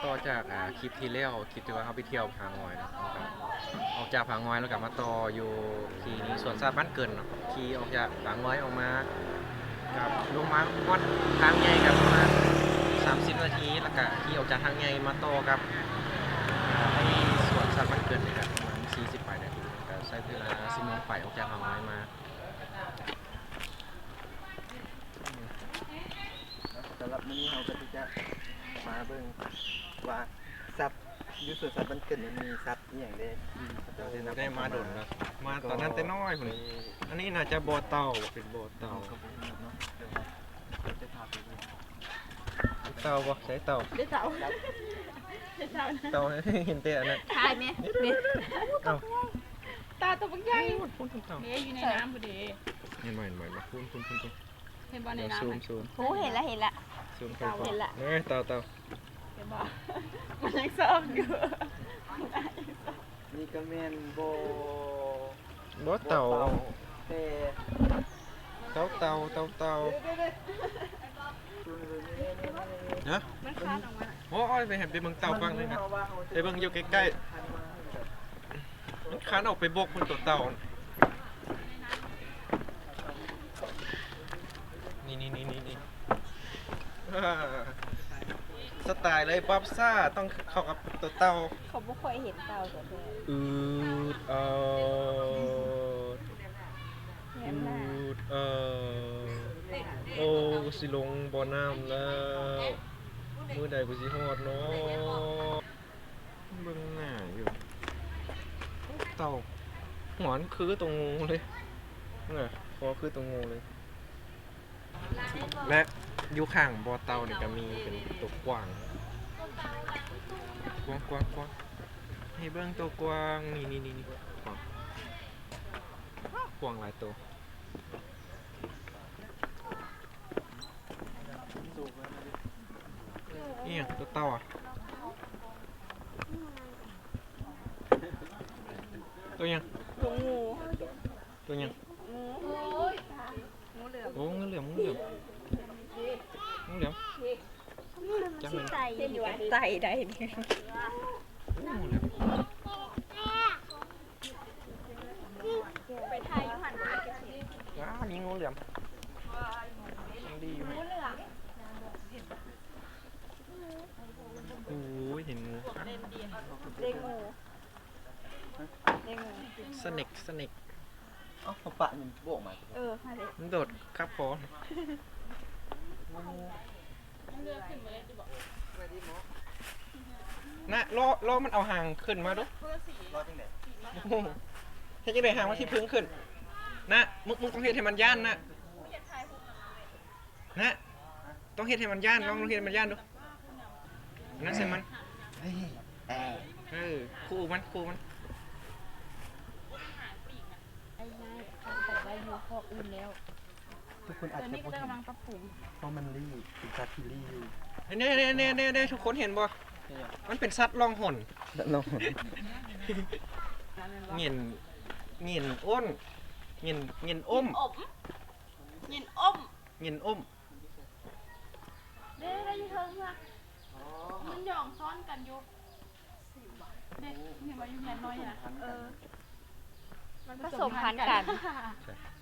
ต่อจากคลิปที่แล้วคลิปที่ว่าเขาไปเที่ยวผางอยนะครับออกจากผางอยแล้วกลับมาต่ออยู่ที่นี่สวนสัตว์บ้านเกินเนาะขี่ออกจากผางอยออกมากับลงมาวัดทางใหญ่กับประมาณ30 นาทีแล้วก็ขี่ออกจากทางใหญ่มาต่อกับไอ้สวนสัตว์บ้านเกินนะครับประมาณ40 นาทีก็ใช้เวลา10 โมงไปออกจากผางอยมาสำหรับมื้อนี้เราก็จะมาเบิ่งว่าสัตว์อยู่สวนสัตว์บ้านเกิดมันมีสัตว์อหย่างได้ได้มาโดนแล้วมาตอนนั้นแต่น้อยคนนี้อันนี้น่าจะบ่อเต่าเป็นบ่อเต่า เนาะเดี๋ยวเราจะพาไปดู เต่าบ่ใช้เต่า ได้เต่าได้เต่านะ เต่าเห็นแต่อันนั้น ถ่ายไหมเนี่ย เอ้า ตาตัวบักใหญ่ พุ่นเต่า เนี่ยอยู่ในน้ำพอดี เห็นบ่พุ่นเห็นบ่ใน เดี๋ยว น้ำ ซูม โอ้เห็นละเห็นละ ซูมไป เห็นละ เอ้ยเต่า เห็นบ่มันยังซ้อมอยู่ นี่ก็แม่นโบ บ่เต่า แต่ เต่าฮะ มันคลานออกมา โอ้ยไปเห็นไปเบิ่งเต่าฟังเลยนะไปเบิ่งอยู่ใกล้ๆมันคานออกไปบกมันตัวเต่านี่สไตล์เลยป๊อปซ่าต้องเข้ากับตัวเต่า เขาไม่ค่อยเห็นเต่าแต่เธอ อืดเห็นหน้า โอ้สิลงบ่อน้ำแล้วมื้อใดกูสิฮอดเนาะเบิ่งหน้าอยู่เต่าหงอนคือตรงงูเลยเนี่ยคอคือตรงงูเลยและอยู่ข้างบ่อเต่านี่ก็มีเป็นตัวกว้างกว้างให้เบิ่งตัวกว้างนี่กว้างหลายตัว นี่ตัวเต่าอ่ะตัวยัง ตัวงู ตัวยัง งูเหลือม โอ้งูเหลือมจังเลย ไต่ไต่ได้เนี่ย งูเหลือม ไปถ่ายยูหันไปเก็บเห็ด ว้าวนี่งูเหลือมยังดีอยู่ งูเหลือม โอ้ยเห็นงู เด็กงูเด็กงู สเน็ก เอ้าเขาปะมันโบกมา มาเลย มันโดดครับคอนะรอมันเอาหางขึ้นมาดู รอดจังได๋ เฮ็ดจังได๋หางมันที่พึ่งขึ้นนะมึงต้องเฮ็ดให้มันย่านนะต้องเฮ็ดให้มันย่านลองเฮ็ดให้มันย่านดูนั่นใส่มัน เฮ้ยคู่มัน ไอ้นายแต่ว่าอยู่พอกอื่นแล้ว ทุกคนอาจ ตัว จะ นี้ก็ บ่เห็น กำลังปรับปรุง เพราะมันรีเป็นสัตว์ที่รีอยู่ เนี่ยทุกคนเห็นบ่มันเป็นสัตว์ล่องหน ลอง เงียนอ้นเงียนอม ยินอม เงียนอม เด้ได้ยินเทิงค่ะมันหย่องซ้อนกันอยู่เด็กนี่มาอยู่แค่น้อยอ่ะ มันผสมพันธุ์กัน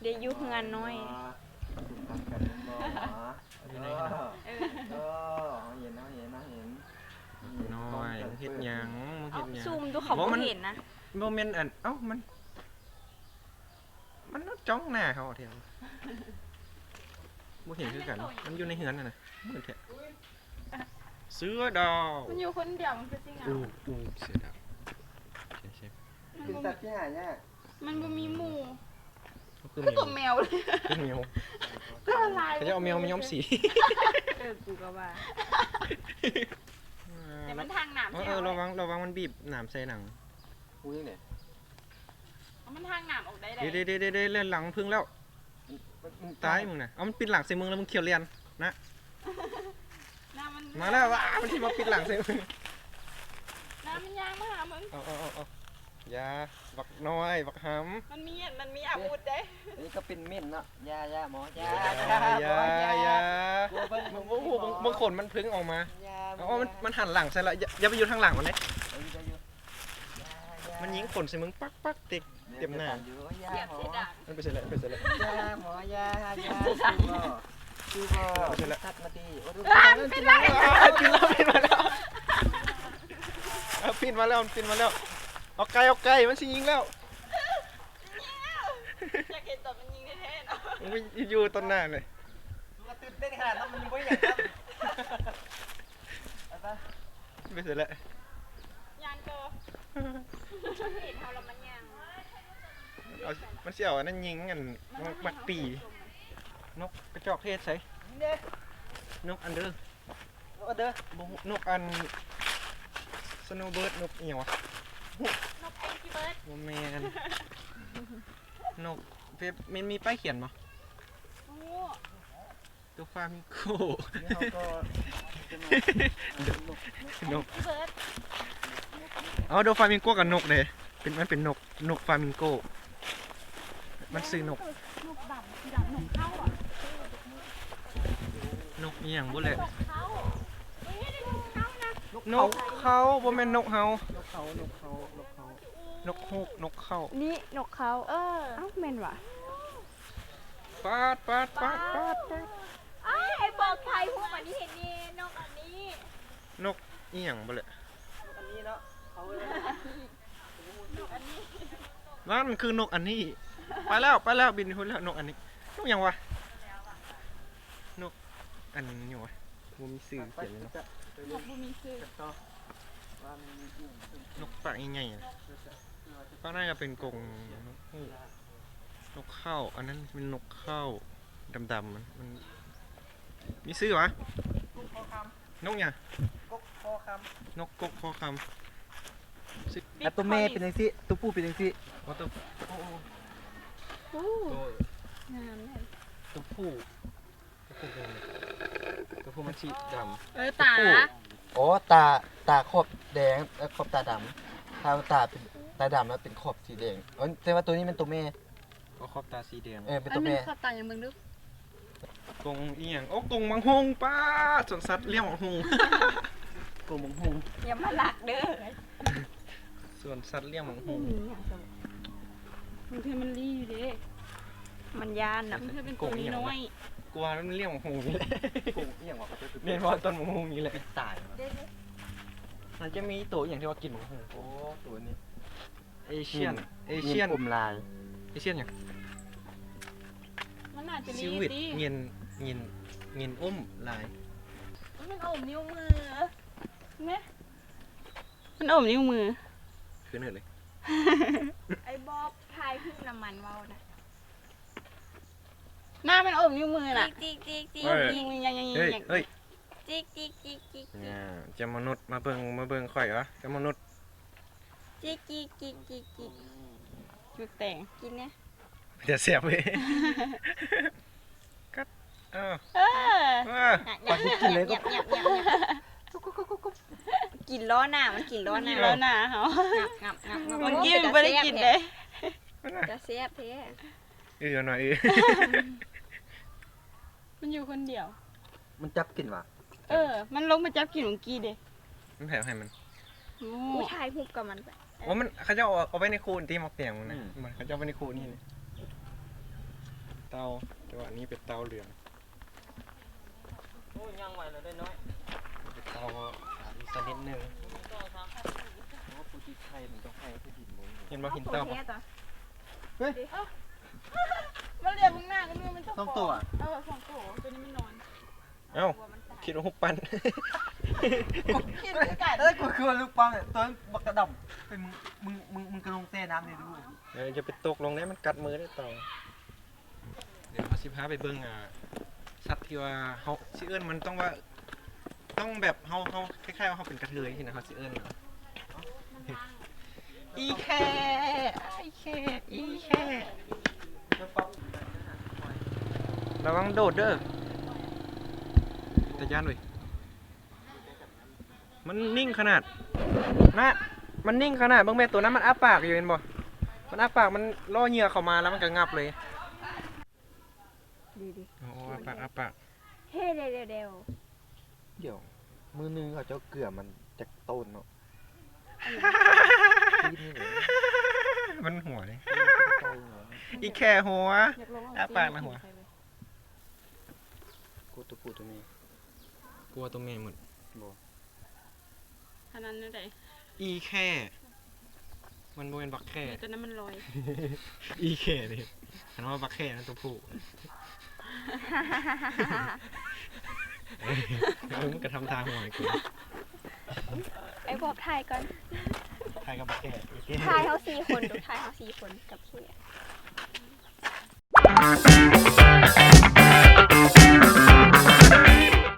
เดี๋ยวอยู่งานน้อย อยู่ไหนกันนะ เห็น น้อยมึงเฮ็ดหยังมึง เอา เฮ็ดหยัง ซูมดูเขาไม่เห็นนะ โมเมนต์อันเอ้ามันจ้องหน้าเขาเทียวบ่เห็นคือกันมันอยู่ในเฮือนน่ะนะมืดแท้เสือดาว มันอยู่คนเดียวมันคือจริงอ่ะ เสือดาวใช่ เป็นสัตว์ที่หายาก มันบ่มีหมู่ คือ คือตัวแมวเลย แมว ก็ลาย เขาจะเอาแมวมาย้อมสี กูก็ว่า แต่มันทางหนามใช่ไหม ระวังมันบีบหนามใส่หนัง อุ้ยเนี่ย มันทางหนามออกได้เลย เด้เล่นหลังพึ่งแล้วตายมึงน่ะเอามันปิดหลังใส่มึงแล้วมึงเขียวเรียนนะ หน้ามัน มาแล้วว้ามันที่มาปิดหลังใส่มึง หน้ามันยางมาหามึง เอา ยาบักน้อยบักห มันมีอาวุธได้ อันนี้ก็เป็นเม่นเนาะยาหมอยา ำยา กลัวเบิ่ง โอ้โหบางขนมันพึ่งออกมาย า อ๋อมันหันหลังใส่ละอย่าไปอยู่ทางหลังมันเลย เอาอยู่มันยิงขนใส่มึงปักปักติกเต็มหน้า อยู่ยาหมอ มันไปเสร็จแล้วไปเสร็จแล้ว ยาหมอยาคือบ่ตัดมาดีโอ้ดู ปินแล้วปินมาแล้วปินมาแล้วปินมาแล้วเอาไกลมันสิยิงแล้ว อยากเห็นตอนมันยิงแท้ๆเนาะ มันอยู่ต้นหน้าเลย มันตื่นเต้นขนาดนั้นมันบ่อยากครับ ไปเสร็จแล้ว ยานโกเห็นเฮาแล้วมันยัง เอามันเสี่ยวอันนั้นยิงกันมักปีนกกระจอกเทศใส่นกอันเดอร์ เด้อน กอันสโนว์เบิร์ดนกเอียวะ นกแองกี้เบิร์ด โมแมนนกเว็บมันมีป้ายเขียนมั้ย โอ้ ตัวฟามิงโก นี่เขาก็จะมาน ก เบิร์ด เอาโดฟามิงโกกับนกเลยมันเป็นนกฟามิงโกมันซื้อนก นกดำสีดำนกเข้าอ่ะ นกอีหยังบ่เลย นกเข้าเฮ้ยได้นกเข้านะ นกเขาบ่แม่นนกเฮาน กเขา นกฮูกนกเข้า นี่นกเขาเอ้าแม่นว่ะ ปาด อ้าวไอ้บอกไทยพวกมันนี่เห็นนี่นกอันนี้ นกอีหยังบ่เลย อันนี้เนาะเขาเลย นั่นคือนกอันนี้ไปแล้วบินพุ่นแล้วนกอันนี้นกหยังวะนกอันนี้วะบ่มีชื่อเขียนเลยเนาะ นกบุมีซื้อ ต่อว่ามันมี นกปากใหญ่ๆอะปากน่าจะเป็นกรงนกฮูกนกเข้าอันนั้นเป็นนกเข้าดำๆมันมีชื่อวะนกหยัง กกคอค นกกกคอคำชื่อ ำตัวแม่เป็นจังซี่ตัวผู้เป็นจังซี่ ว่าตัว โอ้ ตัว งามเลย ตัวผู้เป็นไงตัวผู้มันสีดำ ตา อ๋อตาขอบแดงขอบตาดำถ้าตาเป็นตาดำแล้วเป็นขอบสีแดงแต่ว่าตัวนี้เป็นตัวแม่ ก็ขอบตาสีแดง เป็น อั ตั น ว นึง แม่ ขอบตาอย่างมึงดู กรงอีหยังโอ้กรงมังฮงป้าสวนสัตว์เลี้ยงมังฮง กลมหง อย่ามาหลักเด้อ สวนสัตว์เลี้ยงมังฮง มันคือมันรีอยู่เด้ มันยานนะ มันคือเป็นตัวน้อย กลัวมันเลี้ยงมังฮงนี่แหละ กลมเอียงว่ะเขาจะ เรียนว่าต้นมังฮงนี่แหละ ตาย มันจะมีตัวอย่างที่ว่ากินมังฮง โอ้ตัวนี้ เอเชียนเอเชียน กลมลาย เอเชียนอย่าง มันอาจจะ ซิ รี วิต ดิ เงินอุ้มลาย มันอมนิ้วมือเนี่ย มันอมนิ้วมือ คือเนิร์ดเลย ไอ้บ๊อบทายขึ้นน้ำมันเว้านะ หน้ามันอมนิ้วมือน่ะ จิกจิกจิก ยิงยังยัง เฮ้ย ยัง เฮ้ย จิกจิกจิกจิก เนี่ยจะมนุษย์มาเบิ่งข่อยเหรอจะมนุษย์ จิกจิกจิกจิกจิก จุดแต่ง กินเนี่ย จะเสียบเลยกัดอ้าว เออ ว้า อยากกินเลยก็กินล้อหน้ามันกินล้อหน้า แล้วหน้าเขา งับงับงับ เมื่อกี้มันไม่ได้กินเลย จะเสียบเท่ หน่อย มันอยู่คนเดียว มันจับกินว่ะ มันลงมาจับกินของกี้เด้ มันแผ่ให้มัน โอ้ ผู้ชายหุบกับมันไป โอ้มันเขาจะเอาไว้ในคูนที่มาเปลี่ยนมันนะมันเขาจะเอาไว้ในคูนี่เลยเตาแต่ว่าอันนี้เป็นเตาเหลือง โอ้ยังไหวแล้วได้น้อย เป็นเตาอีกสักนิดนึง โอ้ปูที่ไทยมันต้องให้ที่ดินมึง เห็นบ่หินเตาปะ มันเรียกมึงหน้าก็มึงมัน ต้องตัว สองตัวตัวนี้มันนอน เอ้าคิดว่าหุบปัน กินไก่ กูคือลูกปังตัวบักกระดำเป็นมึงกระลงเต้น้ำนี่ดู เดี๋ยวจะไปตกลงได้มันกัดมือได้เตาเดี๋ยวเขาสิพาไปเบิ่งสัตว์ที่ว่าเขาสิเอิ้นมันต้องว่าต้องแบบเขาคล้ายๆว่าเขาเป็นกระเทยที่นะเขาสิเอิ้นอีแค่ระวังโดดเด้อแต่ย่านเว้ยมันนิ่งขนาดนะ มันนิ่งขนาดเบิ่งแม่ตัวนั้นมันอ้าปากอยู่เห็นบ่มันอ้าปากมันล่อเหยื่อเข้ามาแล้วมันก็งับเลย ดีดิ โอ้อ้าปากอ้าปาก เฮ้เร็วเร็ว เดี๋ยวมือนึงเขาจะเกลือมันจากต้นเนาะตีนี่เลย มันหัวเลย ใกล้ๆเนาะ อีแค่หัว อยากลองเ อ้าปากนะหัว ใส่เลย กูตัวผู้ตัวนี้ กลัวตัวแม่หมด บ่ อันนั้นนั่นแหละ อีแค่มันบ่เป็นบักแค่ ตอนนั้นมันลอย อีแค่เลยคันว่าบักแค่นั่นตัวผู้มันก็ทำทางหัวให้กู ไอ้บอกถ่ายก่อน ใครกับบักแค่อีแค่ ถ่ายเขา4 คนดูถ่ายเขา4 คนกับพี่